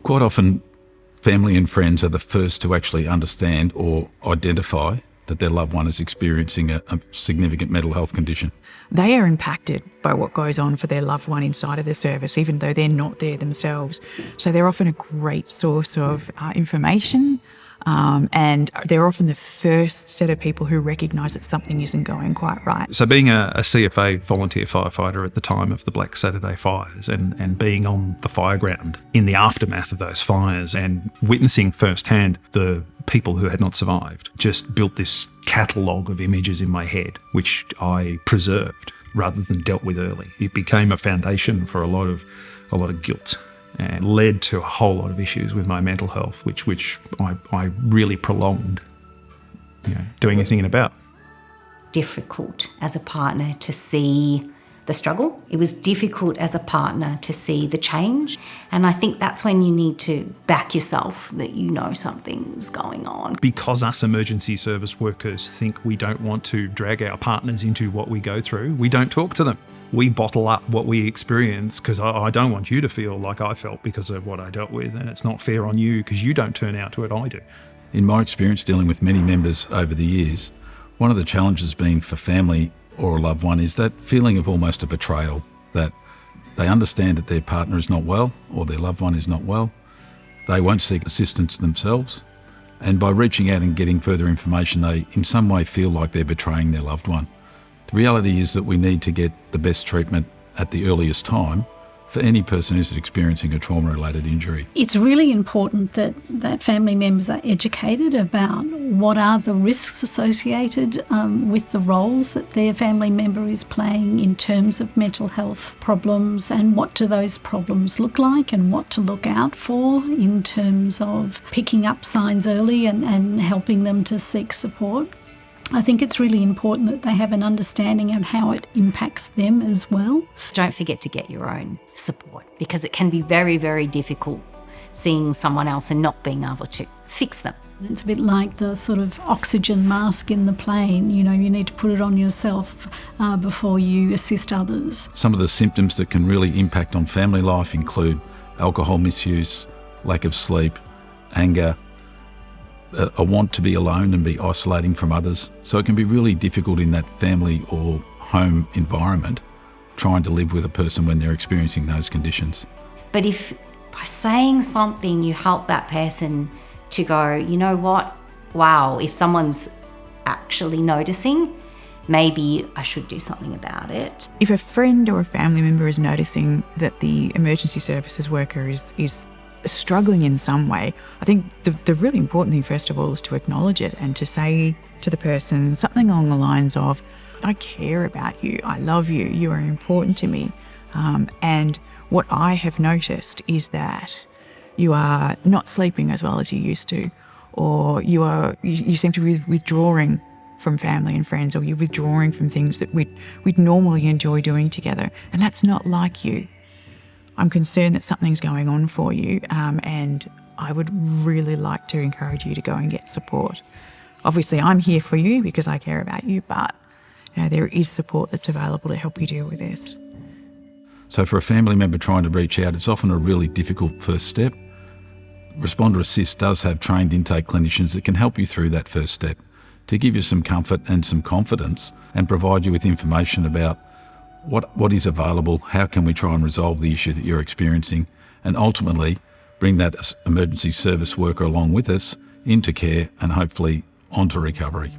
Quite often, family and friends are the first to actually understand or identify that their loved one is experiencing a significant mental health condition. They are impacted by what goes on for their loved one inside of the service, even though they're not there themselves. So they're often a great source of information, and they're often the first set of people who recognise that something isn't going quite right. So being a CFA volunteer firefighter at the time of the Black Saturday fires and being on the fireground in the aftermath of those fires and witnessing firsthand the people who had not survived just built this catalogue of images in my head, which I preserved rather than dealt with early. It became a foundation for a lot of guilt and led to a whole lot of issues with my mental health, which I really prolonged, doing anything about. Difficult as a partner to see the struggle. It was difficult as a partner to see the change. And I think that's when you need to back yourself that you know something's going on. Because us emergency service workers think we don't want to drag our partners into what we go through, we don't talk to them. We bottle up what we experience because I don't want you to feel like I felt because of what I dealt with, and it's not fair on you because you don't turn out to it, I do. In my experience dealing with many members over the years, one of the challenges being for family or a loved one is that feeling of almost a betrayal, that they understand that their partner is not well or their loved one is not well. They won't seek assistance themselves, and by reaching out and getting further information, they in some way feel like they're betraying their loved one. The reality is that we need to get the best treatment at the earliest time for any person who's experiencing a trauma-related injury. It's really important that family members are educated about what are the risks associated with the roles that their family member is playing in terms of mental health problems, and what do those problems look like and what to look out for in terms of picking up signs early and helping them to seek support. I think it's really important that they have an understanding of how it impacts them as well. Don't forget to get your own support, because it can be very, very difficult seeing someone else and not being able to fix them. It's a bit like the sort of oxygen mask in the plane. You need to put it on yourself before you assist others. Some of the symptoms that can really impact on family life include alcohol misuse, lack of sleep, anger, a want to be alone and be isolating from others. So it can be really difficult in that family or home environment trying to live with a person when they're experiencing those conditions. But if by saying something you help that person to go, you know what, wow, if someone's actually noticing, maybe I should do something about it. If a friend or a family member is noticing that the emergency services worker is struggling in some way, I think the really important thing, first of all, is to acknowledge it and to say to the person something along the lines of, I care about you, I love you, you are important to me. And what I have noticed is that you are not sleeping as well as you used to, or you seem to be withdrawing from family and friends, or you're withdrawing from things that we'd normally enjoy doing together, and that's not like you. I'm concerned that something's going on for you, and I would really like to encourage you to go and get support. Obviously, I'm here for you because I care about you, but there is support that's available to help you deal with this. So for a family member trying to reach out, it's often a really difficult first step. Responder Assist does have trained intake clinicians that can help you through that first step to give you some comfort and some confidence and provide you with information about what is available, how can we try and resolve the issue that you're experiencing, and ultimately bring that emergency service worker along with us into care and hopefully onto recovery.